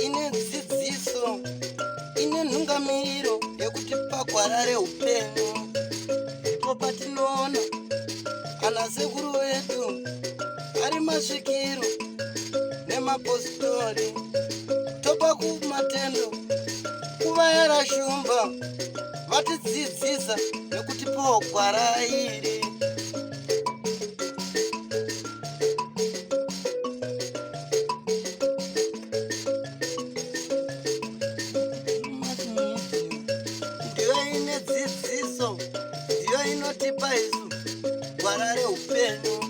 ine dzidziso ine nhungamiriro yekuti pagwara reupenyu ndipo patinoona ana sekuru vedu ari masvikiro nemapositori topa kumatendo kuvayera shumba vatidzidzisa nekutipawo gwara iri. Ndiyo ine dzidziso, ndiyo inotipa isu gwara reupenyu,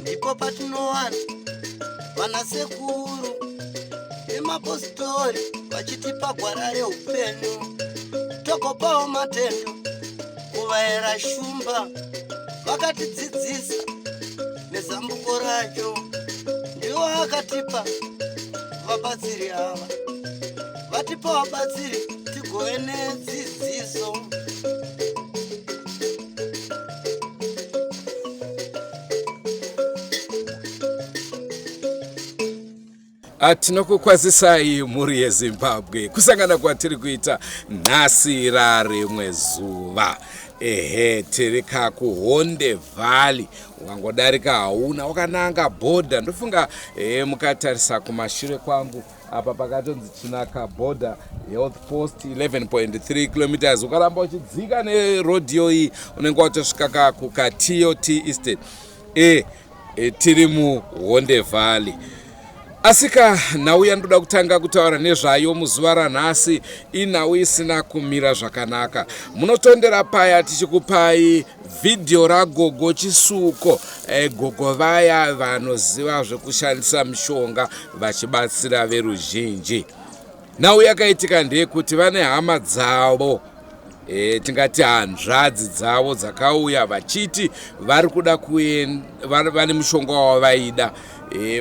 ndipo patinowana vanasekuru nemapositori vachitipa gwara reupenyu, togopawo matendo kuvayera shumba vakatidzidzisa nezambuko racho. Ndiwo akatipa vabatsiri ava, vatipa vabatsiri tigove nedzidziso. Tinokukwazisai muri yeZimbabwe kusangana kwatiri kuita nhasi rarimwe zuva. Tiri kuHonde Valley, wangodarika hauna wakananga bhodha. Ndofunga mukatarisa kumashure kwangu apa pakatonzi chinaka bhodha health post 11.3 km. Ukaramba uchidzika nerodhiyo iyi unenge watosvika kukatiyo tea estate. Tiri muHonde Valley. Asika nhau yandoda kutanga kutaura nezvayo muzuva ranhasi inhau isina kumira zvakanaka. Munotondera paya tichikupai vhidhiyo ragogo Chisuko. Gogo vaya vanoziva zvekushandisa mishonga vachibatsira veruzhinji. Nhau yakaitika ndeyekuti vane hama dzavo, tingati hanzvadzi dzavo dzakauya vachiti vari kuda vane mushonga wavaida.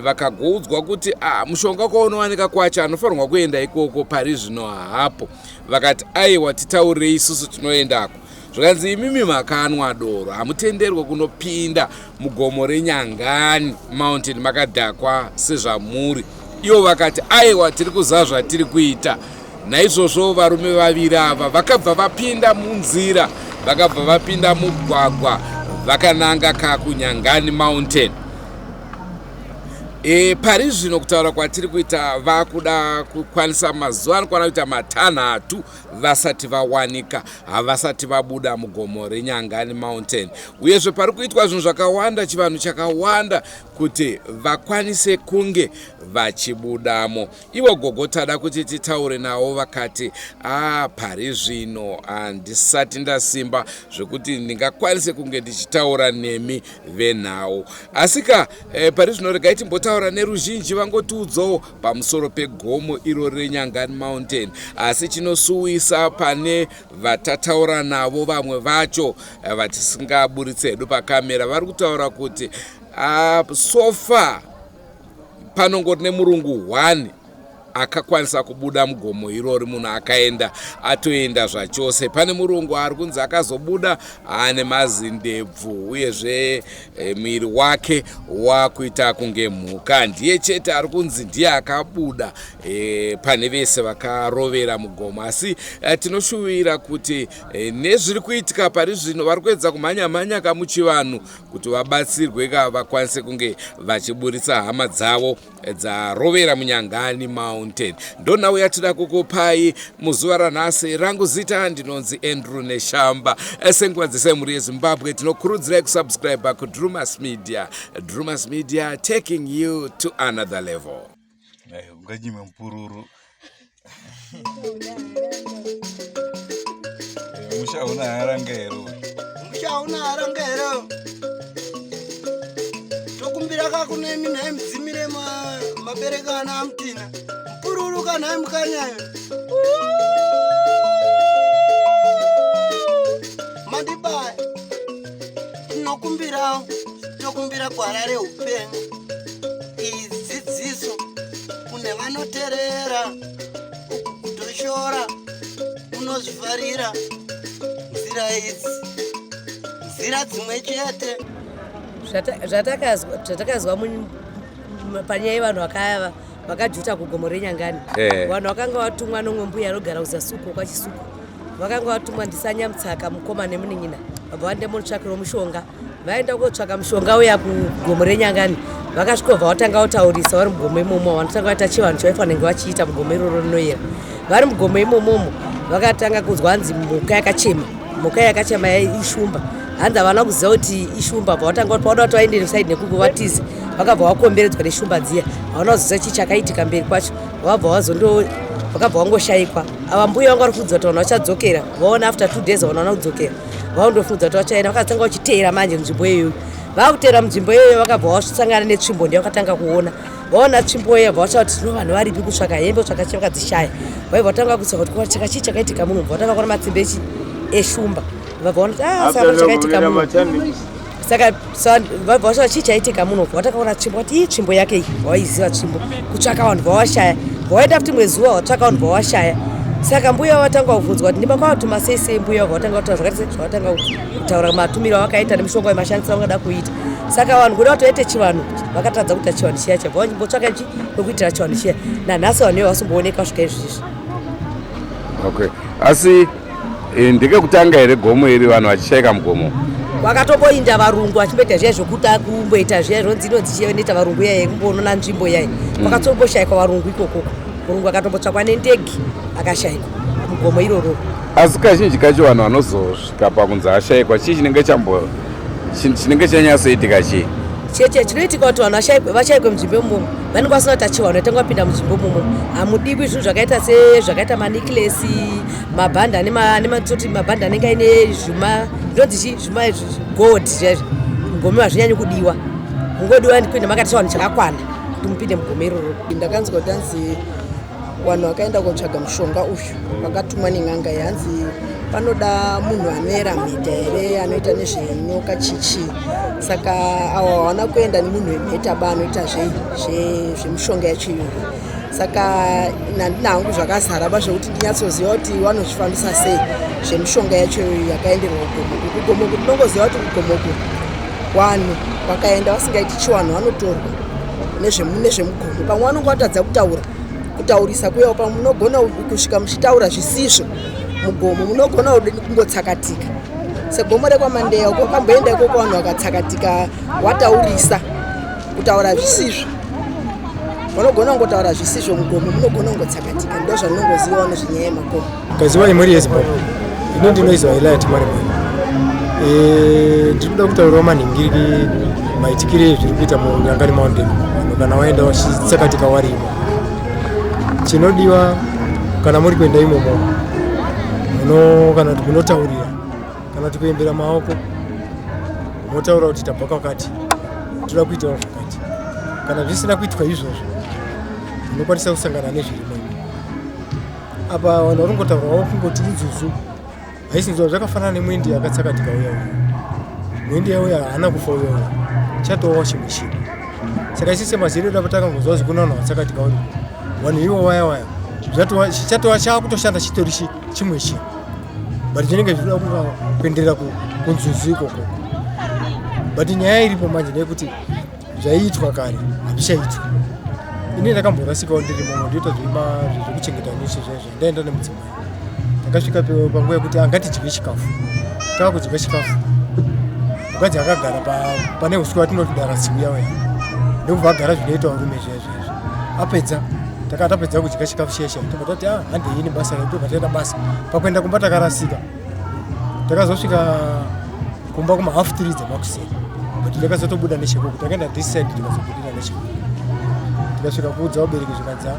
Vakagoudzwa kuti mushonga kwaunowanika kwacho anofanirwa kuenda ikoko pari zvino hapo. Vakati aiwa titaurei isusu tinoendako. Zvakanzi imimi makanwa doro, hamutenderwe kunopinda mugomo reNyangani mountain makadhakwa sezvamuri. Ivo vakati aiwa tiri kuziva zvatiri kuita. Naizvozvo varume vaviri ava vakabva vapinda munzira, vakabva vapinda mugwagwa, vakananga kuNyangani mountain. Pari zvino kutaura kwatiri kuita vakuda kukwanisa mazuva anokwana kuita matanhatu vasati vawanika, havasati vabuda mugomo reNyangani mountain. Uyezve pari kuitwa zvinhu zvakawanda, chivanhu chakawanda kuti vakwanise kunge vachibudamo. Ivo gogo tada kuti titaure navo vakati pari zvino handisati ndasimba zvekuti ndingakwanise kunge ndichitaura nemi venhau. Asika pari zvino regai timbotaura neruzhinji vangotiudzawo pamusoro pegomo iro reNyangani mountain. Asi chinosuwisa pane vatataura navo vamwe vacho vatisingaburitse hedu pakamera vari kutaura kuti sofa panongori nemurungu 1 akakwanisa kubuda mugomo irori, munhu akaenda atoenda zvachose. Pane murungu ari kunzi akazobuda ane mazindebvu uyezve mwiri wake wakuita kunge mhuka. Ndiye chete ari kunzi ndiye akabuda pane vese vakarovera mugomo. Asi tinoshuvira kuti nezviri kuitika pari zvino vari kuedza kumhanya kamuchivanhu kuti vabatsirwe vakwanise kunge vachiburitsa hama dzavo dzarovera muNyangani mountain. Ndonhau yatida kukupai muzuva ranhasi. Rangu zita ndinonzi Andrew Neshamba. Senguva dzese muri yeZimbabwe tinokurudzirai kusubscribe kuDrewmas Media. Drewmas Media, taking you to another level. Unganyime mpururu. Mushauna harangero. Mushauna harangero. Tokumbira kakunemi naye mdzimire maberekana amtina. Mpururu kana mkanyayo. Mandibaya. Tokumbira gwara reupenyu. Idzidziso kune vanoterera kutoshora unozvivharira nzira idzi. nzira dzimwe chete. Zvatakazwa panyaya yevanhu vakajuta kugomo renyangani. Vanhu vakanga vatumwa nomwe mbuya anogara kuzasuko kwachisuko. Vakanga vatumwa ndisanyamutsaka mukoma nemunin'ina. Vabva vandemunotsvakirwa mushonga. Vaenda kotsvaka mushonga uya kugomo renyangani. Vakasvikobva vatanga kutaurisa vari mugomo imomo. Vanotanga vaita chivanhu chavafanenge vachiita mugomo iroro rinoyera. Vari mugomo imomomo vakatanga kunzwa hanzi mhuka yakachema. Mhuka yakachema ishumba. Hanzi havana kuziva kuti ishumba. Vatanga pauda kuti vaende saidi nekuko vatize. Vakabva vakomberedzwa neshumba dziya. Havana kuziva chii chakaitika mberi kwacho. Vakabva vangoshayikwa. Ava mbuya vanga vari kuudza kuti vanhu vachadzokera. Vaona after 2 days vanhu vana kudzokera. Vaondofunza kuti vachaenda. Vakatanga vachiteera manje munzvimbo iyoyo. Vakuteera munzvimbo iyoyo vakabva vasangana netsvimbo ndeyavakatanga kuona. Vaona tsvimbo iyoyo vachati tino vanhu varipi kutsvaka hembe kutsvaka chivakadzishaya. Vaibva vatanga kutsvaka kuti chakachii chakaitika muno. Vatanga kuona matsimbe eshumba. Vabvaona kuti saka chakaitika muno. Saka vabva vachati chii chaitika muno. Vatakaona tsvimbo kuti ii tsvimbo yake iyi. Vaiziva tsvimbo. Kutsvaka vanhu vavashaya. Vaenda futi mwe zuva vatsvaka vanhu vavashaya. Saka mbuya vatanga kubvunzwa kuti ndima kwavatuma sei mbuya vatanga kutaura zvakati zvavatanga kutaura matumiro avakaita nemushonga wemashandisiro avangada kuita. Saka vanhu kuda kuti vaite chivanhu vakatadza kuita chivanhu chiya chabva vachimbotsvaka chi nokuitira chivanhu chiya. Nanhasi vanhu vasumbooneka kusvika izvizvi. Okay. Asi ndekekutanga here gomo iri vanhu vachishayika mugomo. Vakatomboinda varungu vachimboita zviya zvokuta kumboita zviya zvinonzi inoita varungu yaya yekumboona nzvimbo yaya. Vakatomboshaikwa varungu ikoko. Murungu akatombotsvakwa nendege akashayikwa mugomo iroro. Asi kazhinji kacho vanhu vanozosvika pakunzi ashayikwa chii chinenge chanyatsoitika chii? Chinoitika kuti vanhu vashayikwe munzvimbo imomo vanenge vasina kuti chivanhu vatanga vapinda munzvimbo imomo. Hamudiwi zvinhu zvakaita manikilesi, mabhanda nematoti mabhanda anenge aine zvuma ndonzi chii zvuma gold zvezvo. Mugomo hazvinyanyi kudiwa. Mungodiwa kuenda makaita vanhu chakakwana kuti mupinde mugomo iroro. Ndakanzwa kuti hanzi vanhu vakaenda kunotsvaga mushonga uyu vakatumwa nen'anga yanzi panoda munhu anoera mheta here anoita nezvenyoka chichi. Saka avo havana kuenda nemunhu wemheta ba anoita zvemushonga yechiyungu. Saka handina hangu zvakazara ba zvokuti ndinyatsoziva kuti vanozvifambisa sei zvemushonga yacho yakaenderwa kugomo. Kuti ndinongoziva kuti kugomoku vanhu vakaenda vasingaiti chivanhu vanotorwa nezvemugomo. Pamwe vanonge vatadza kutaurisa kuyawo. Pamwe munogona kusvika muchitaura zvisizvo mugomo. Munogona kungotsakatika. Segomo rekwamandeya uko kamboenda ikoko vanhu vakatsakatika wataurisa kutaura zvisizvo. Vanogona kungotaura zvisizvo mugomo. Munogona kungotsakatika. Ndo zvamunongoziva nezvenyaya yemagomo. Kaziva imhuri yeZimbabwe ino ndinoizwa Eliot Marimani. Ndinoda kutaurawo manhingiriri maitikire zviri kuita muNyangani Mountain. Vanhu kana vaenda vachitsakatika warimo. Chinodiwa kana muri kuenda imomo kana kuti munotaurira kana kuti kuembera maoko munotaura kuti tabva kwakati toda kuitawo zvakati. Kana zvisina kuitwa izvozvo munokwanisa kusangana nezvirimo. Apa vanhu varingotaurawo kungoti inzuzu. Haisinzwa zvakafanana nemwendi akatsakatika uya. Mwendi uya haana kufa uya. Chatowa chimwe chinhu. Saka isi semazero tapatakangozwa kuti kuna vanhu vatsakatika uya. Vanhu ivo waya chatowa chaakutoshanda chitori chimwe chinhu. But chinenge zvinoda kuenderera kunzuzu ikoko. But nyaya iripo manje ndeyekuti zvaiitwa kare hazvichaitwa. Ini ndakamborasikawo ndirimo ndoita zvekuchengeta nyuchi zvezvo. Ndaenda nemudzimai. Takasvika panguva yekuti angatidye chikafu. Tava kudya chikafu. Mukadzi akagara pane uswa watinoti darasiuya uya. Ndokubva agara zvinoita varume zvezvo. Apedza tapedza kudya chikafu cheshe tokati handei nebasa redu takaenda basa. Pakuenda kumba takarasika. Takazosvika kumba kuma 3:30 dzamakuseni. But takazotobuda nechekoko. Takaenda this side tikazobudira nechekoko. Tikasvika kuudza vabereki zvikadza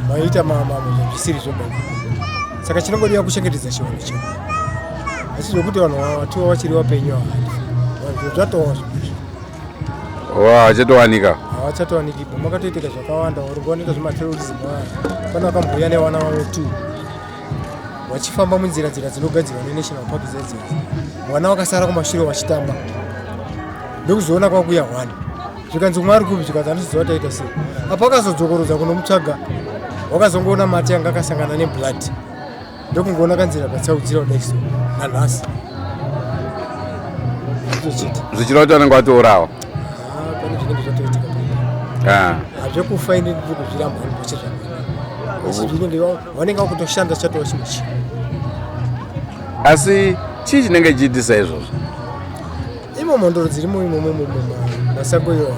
vaita zvisiri zvobaba. Saka chinongodiwa kuchengetedza chivanhu chedu. Asi zvokuti vanhu vatiwa vachiri vapenyu vanhu zvatowa zvizvo. Hachatowanika. Hachatowanikwa. Makatoitika zvakawanda. Uringooneka zvematerorism pana vakambuya nevana vavo 2 vachifamba munzira dzinogadzirwa neNational Park dzedzi. Mwana wakasara kumashure vachitamba. Ndokuzoona kwakuya 1. Zvikanzi umwe ari kupi zvikadzi anosiziva taita sei. Apa akazodzokorodza kunomutsvaga. Wakazongoona mate anga akasangana neblood. Ndokungoona kanzira katsaudzira kudai so nanhasi. zvitochita zvichiroti vanenge vatourawa pane zvinenge zvatoitika hazvekufa ine ndiri kuzviramba ndichizvakana vanenge vakutoshanda chatova chimwe chinhu. asi chii chinenge chiitisa izvozvo? imo mhondoro dzirimo imomo masango iwayo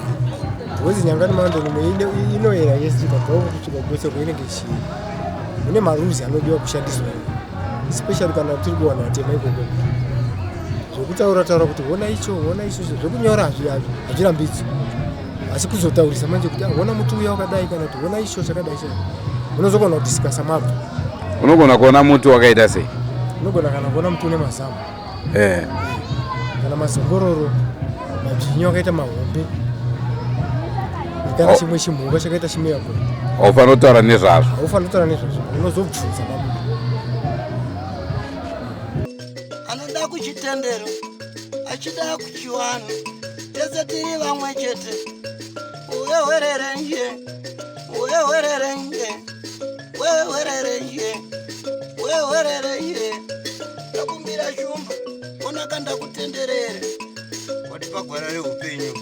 because nyangani maondoro inoyera yese tikabva kusvika kwese kwainenge ichienda mune marules anodiwa kushandiswa especially kana tiri kuwana vatema ikoko zvokutaura kuti ona icho zvokunyora hazvirambidzwi asi kuzotaurisa manje kuti ona muti uya wakadai kana kuti ona icho chakadai unozogona kudiskasa mabva. Unogona kuona muti wakaita sei? Unogona kana kuona muti une mazamu kana mazongororo mabvinyo akaita mahombe kana chimwe chimhuka chakaita chimuyako. Haufaniri kutaura nezvazvo. Haufaniri kutaura nezvazvo, unozobvunza mabva. Anoda kuchitendero achida kuchiwana tese tiri vamwe chete. Uwewererenje takumbira shumba onakanda kutenderere wati pagwara rehupenyu.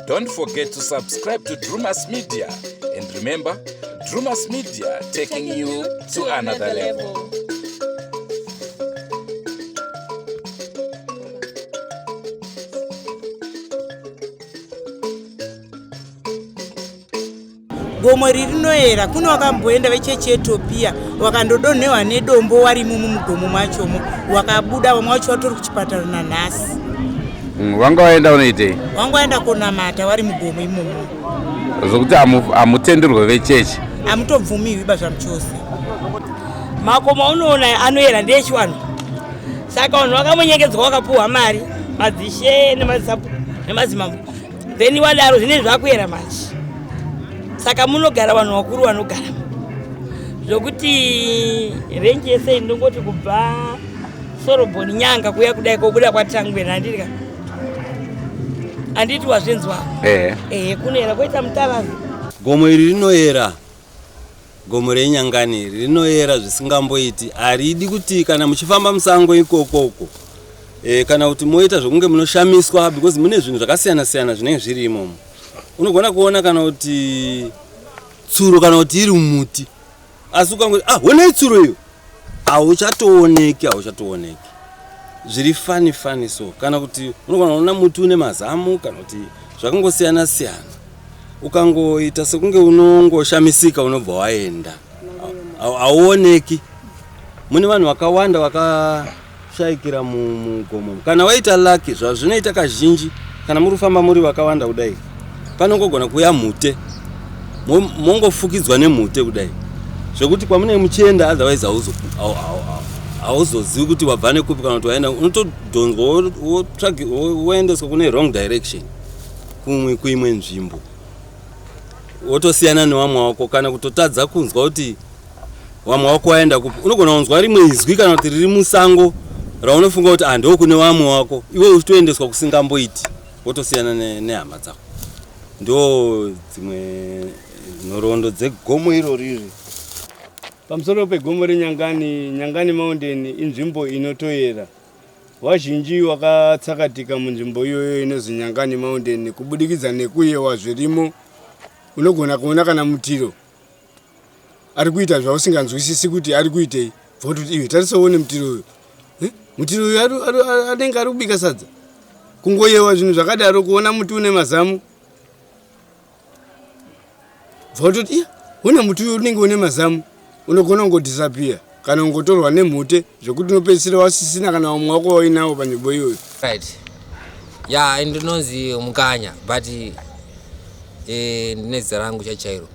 Don't forget to subscribe to Drewmas Media, and remember, Drewmas Media taking you to another level. Gomo rinoera kuno wakamboenda vechechi Ethiopia wakandodonhewa nedombo wari mumugomo machomo wakabuda vamwe vacho vatori kuchipatara nanhasi. Wanga waenda unoitei? Wanga waenda konamata wari mugomo imomo. Zvokuti hamutenderwe vechechi? Hamutobvumiwi bazvamu chose. Makomo unoona anoera ndeechivanhu. Saka vanhu vakamonyengedzwa vakapuhwa mari, madzishe nemadzimambo. Then wadaro zvine zvakuera manje. Saka munogara vanhu vakuru vanogara. Zvokuti renji yese ndongoti kubva Soroboni Nyanga kuya kudai kobuda kwatangwe nandika. Anditi wazvinzwa. Kunoera koita mutavazi. Gomo iri rinoera. Gomo renyangani rinoera zvisingamboiti. Aridi kuti kana muchifamba musango ikokoko. Kana kuti moita zvokunge munoshamiswa because mune zvinhu zvakasiyana siyana zvinenge zviri imomo. Unogona kuona kana kuti tsuro kana kuti iri mumuti. Asi ukangoti honai tsuro iyo. Hauchatooneki. Zviri fani so kana kuti unogona kuona muti une mazamu kana kuti zvakangosiyana siyana. Ukangoita sekunge unongoshamisika unobva waenda. Hauoneki. Mune vanhu vakawanda vakashayikira mugomo. Kana waita lucky zvazvinoita kazhinji kana muri kufamba muri vakawanda kudai. Panongogona kuya mute. Mongofukidzwa nemute kudai. Zvekuti kwamune muchienda otherwise hauzozivi kuti wabva nekupi kana kuti waenda unotodhonzwa woendeswa kune wrong direction kuimwe nzvimbo. Wotosiyana nevamwe wako kana kutotadza kunzwa kuti vamwe wako waenda kupi. Unogona kunzwa rimwe izwi kana kuti riri musango raunofunga kuti ndo kune vamwe wako iwe uchitoendeswa kusingamboiti wotosiyana nehama dzako. Ndo dzimwe nhoroondo dzegomo iro riri. Pamusoro pegomo renyangani mountain inzvimbo inotoera. Vazhinji wakatsakatika munzvimbo iyoyo inonzi Nyangani mountain kubudikidza nekuyewa zvirimo. Unogona kuona kana mutiro ari kuita zvausinganzwisisi kuti ari kuitei. Vototi iwe tarisoone mutiro uyu. Mutiro uyu anenge ari kubika sadza. Kungoyewa zvinhu zvakadaro kuona muti une mazamu. Vototi une muti uyu unenge une mazamu. Unogona kungodisappear kana kungotorwa nemhute zvokuti unopedzisira wasisina kana vamwe wako wainawo panzvimbo iyoyo. Right. Ndinonzi Mukanya but ndine zita rangu chachairo.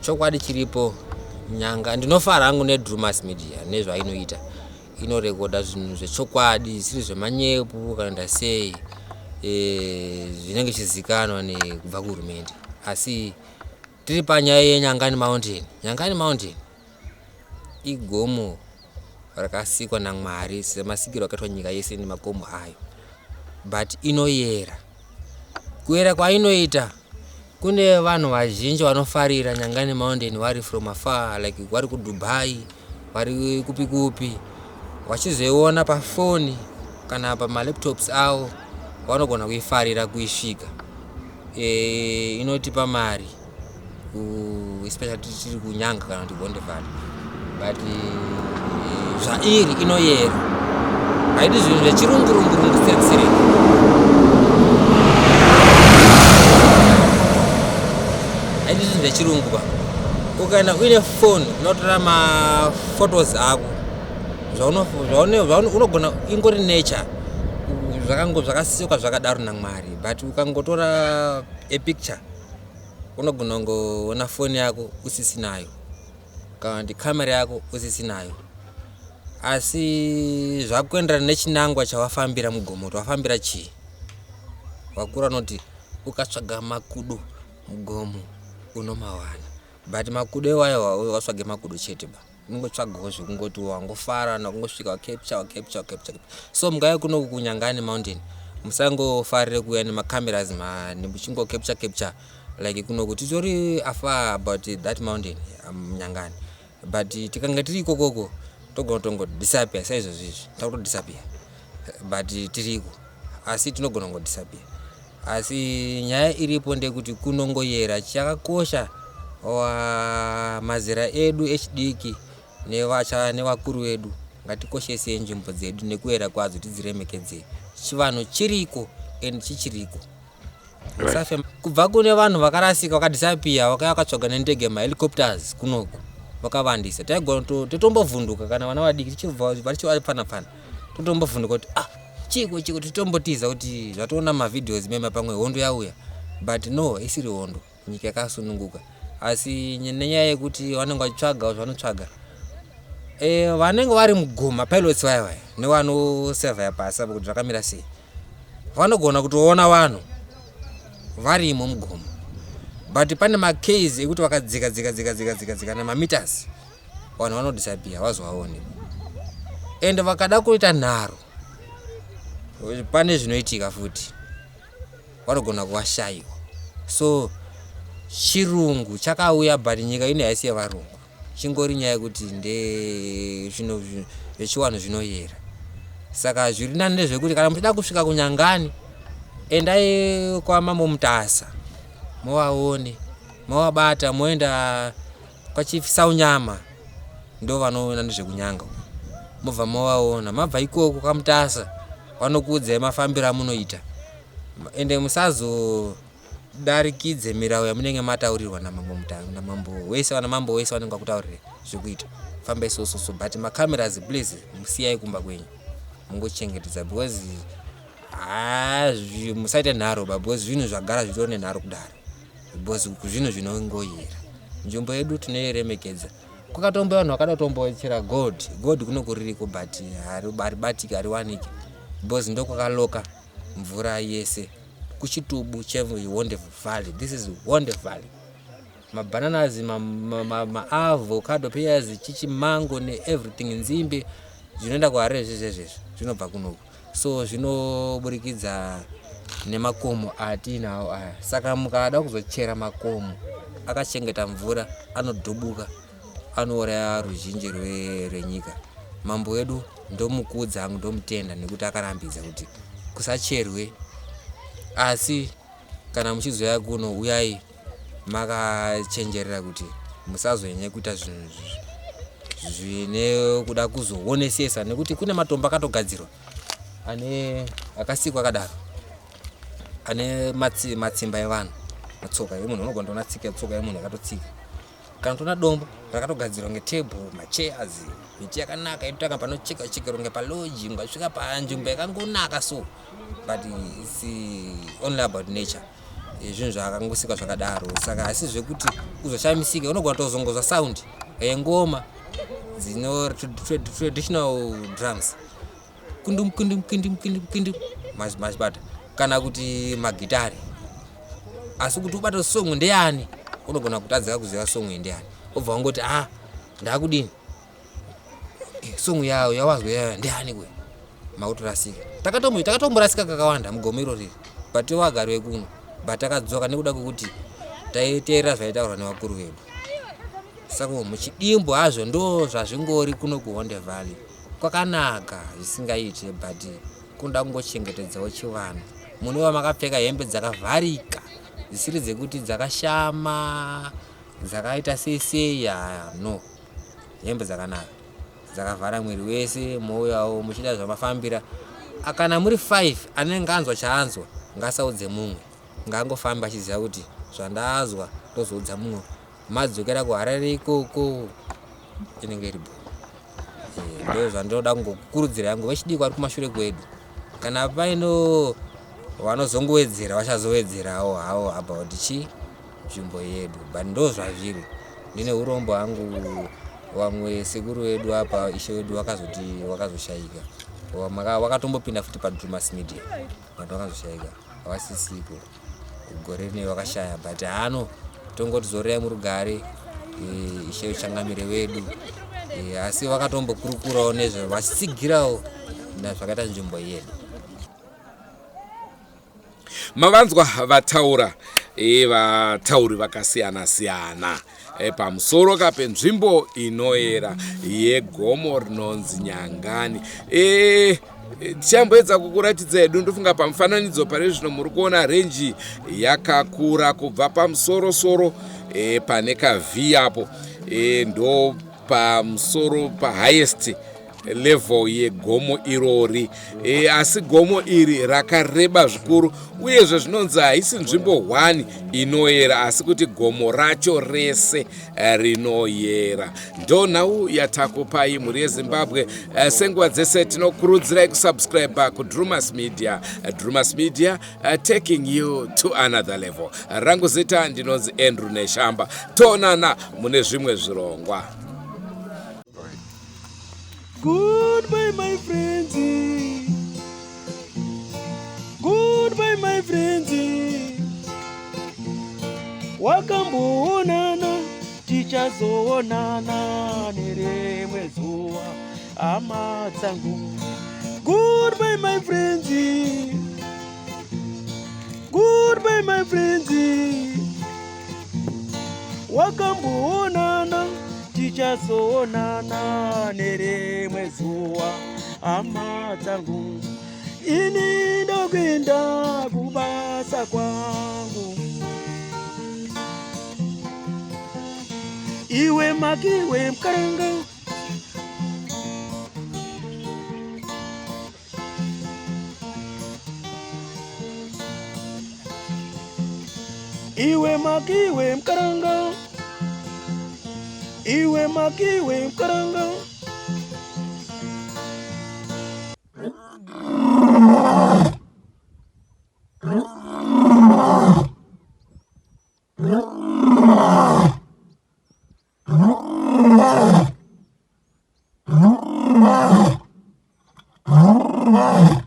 Chokwadi chiripo Nyanga ndinofara hangu neDrewmas Media nezvainoita. Inorekoda zvinhu zvechokwadi zvisiri zvemanyepu kana ndasei zvinenge zvichizikanwa nekubva kuhurumende. Asi tiri panyaya yeNyangani mountain. Nyangani mountain igomo rakasikwa naMwari semasikiro akaitwa nyika yese nemagomo ayo. but inoyera. Kuyera kwainoita kune vanhu vazhinji vanofarira Nyangani Mountain vari from afar, like vari kuDubai, vari kupi kupi, vachizoiona pafoni kana pamalaptops avo vanogona kuifarira kuisvika. Inotipa mari especially tiri kuNyanga kana kuti Honde Valley, but zvairi inoyera, haidi zvinhu zvechirungurungurungu serek. Haidi zvinhu zvechirungu ba. Ukaenda uine phone unotora maphotos ako unogona ingori nature zvakasiyoka zvakadaro naMwari, but ukangotora a picture unogona kungoona phone yako usisinayo kana kuti kamera yako usisinayo. Asi zvakuenderana nechinangwa chawafambira Mugomo, wafambira chii? Wakura noti ukatsvaga makudo Mugomo unomawana, but makudo iwayo wasvage makudo chete ba, unongotsvagawo zvekungoti wangofara nakungosvika capture. So mugaya kuno kuNyangani Mountain musangofarire kuuya nemacameras nemuchingo capture like kuno kuti titori afar about that mountain Nyangani, but tikanga tiri ikokoko togonga disappear saizvozvizvi takuto disappear, but tiriko asi tinogona ngo disappear. Asi nyaya iripo ndekuti kunongoyera chakakosha mazera edu echidiki nevakuru edu ngatikoshese nzvimbo dzedu nekuyera kwadzo tidziremekedze. Chivanhu chiriko and chichiriko. Safe kubva kune vanhu vakarasika vakadisappear vakatsvaga nendege helicopters kunoko vakavandisa, taigona totombovhunduka kana vana vadiki tichibva varichivapana totombovhunduka kuti chiko titombotiza kuti zvatoona mavideos mema pamwe hondo yauya, but no, isiri hondo, nyika yakasununguka. Asi nenyaya yekuti vanenge vachitsvaga zvavanotsvaga, vanenge vari Mugomo pilots vaya nevanosevha pasi kuti zvakamira sei, vanogona kutoona vanhu varimo Mugomo, but pane macase ekuti vakadzika namameters vanhu vanodisappear vazovaone, and vakada kuita nharo pane zvinoitika futi vanogona kuvashayiwa. So chirungu chakauya, but nyika ine haisi yevarungu, chingori nyaya yekuti zvechiwanhu zvinoyera. Saka zviri nani ndezvekuti kana muchida kusvika kuNyangani endai kwaMambo Mutasa movaone, movabata, moenda kwaChief Saunyama ndo vanoona nezvekunyanga, mobva movaona, mabva ikoko kwaMutasa vanokuudzai mafambiro amunoita, ende musazodarikidze mirau yamunenge mataurirwa namambo wese vanenge vakutaurire zvekuita. Fambai soso, but macameras please musiyai kumba kwenyu mungochengetedza, because musaite nharo ba, because zvinhu zvagara zvitori nenharo kudaro, because zvinhu zvinongoyera. Nzvimbo yedu tinoiremekedza. Kwakatombo vanhu vakada kutombochera gold kuno kuririko, but haribatiki, hariwaniki, because ndokwakaloka mvura yese kuchitubu cheHonde Valley. This is Honde Valley. Mabananas, avocado pears, chichimango ne everything, nzimbe zvinoenda kuHarare zveshe zvinobva kunoku. So zvinoburikidza nemakomo atinawo aya. Saka mukada kuzochera makomo akachengeta mvura anodhubuka, anouraya ruzhinji rwenyika. Mambo wedu ndomukudza, ndomutenda nekuti akarambidza kuti kusacherwe. Asi kana muchizoya kuno uyai makachenjerera kuti musazonyanya kuita zvinhu zvine kuda kuzoonesesa, nekuti kune matombo akatogadzirwa akasikwa akadaro ane matsimba evanhu, matsoka emunhu, unogona kuona tsika tsoka yemunhu yakatotsika. Kana tona dombo rakatogadzirwa ngetable, machairs, miti yakanaka inotanga panocheka ngepaloji, ungasvika panzvimbo yakangonaka so, but it's only about nature. Zvinhu zvakangosika zvakadaro. Saka asi zvekuti uzoshamisika unogona kutozongozwa sound yengoma dzino traditional drums, kundum mashbata, kana kuti magitari. Asi kuti ubate song ndeyani unogona kutadzika kuziva song ndeyani, obva wangoti ndakudini song yawo yawazwa ndeyani kwe, makutorasika takatomborasika kakawanda mugomo irori but wagari wekuno but takadzoka nekuda kwekuti taiteera zvaitaurwa nevakuru vedu. Saka muchidimbo hazvo ndo zvazvingori kuno kuHonde Valley kwakanaka zvisingaite but kunoda kungochengetedzawo chivanhu. Munova makapfeka hembe dzakavharika dzisiri dzekuti dzakashama dzakaita seseya no, hembe dzakanaka dzakavhara mwiri wese. Mouyawo muchida zvamafambira. Kana muri 5 anenge anzwa chaanzwa ngasaudze mumwe, ngangofamba achiziva kuti zvandazwa ndozoudza mumwe. Madzokera kuHarare ikoko inenge iri bho. Ndo zvandinoda kungokurudzira yangu vechidiki vari kumashure kwedu, kana paino vanozongowedzera vachazowedzerawo havo about nzvimbo yedu, but ndo zvazviri. Ndine urombo hwangu vamwe sekuru vedu apa ishe wedu wakazoshayika, wakatombopinda futi paDrewmas media, vanhu vakazoshaika havasisipo gore rine vakashaya, but hano tongoti zorerai murugare ishe uchangamire wedu, asi vakatombokurukurawo nezvo vachitsigirawo zvakaita nzvimbo yedu. Mavanzwa vataura vatauri vakasiyana-siyana pamusoro penzvimbo inoyera yegomo rinonzi Nyangani. Tichamboedza kukuratidza hedu, ndofunga pamufananidzo pari zvino muri kuona renji yakakura kubva pamusoro-soro pane kaV apo ndo pamusoro pahighest level yegomo irori. Asi gomo iri rakareba zvikuru uyezve zvinonzi haisi nzvimbo 1 inoyera asi kuti gomo racho rese rinoyera. Ndo nhau yatakupai mhuri yeZimbabwe. Senguva dzese tinokurudzirai kusubscribe kuDrewmas Media. Drewmas Media taking you to another level. Rangu zita ndinonzi Andrew Neshamba. Tonana mune zvimwe zvirongwa. Goodbye my friends, goodbye my friends, wakamboonana tichazoonana nerimwe zuva hama dzangu. Goodbye my friends, goodbye my friends, wakamboonana tichazoonana nerimwe zuva hama dzangu. Ini ndokwenda kubasa kwangu, iwe makiwe mkaranga, iwe makiwe mkaranga, iwe makiwe mkaranga. Oh,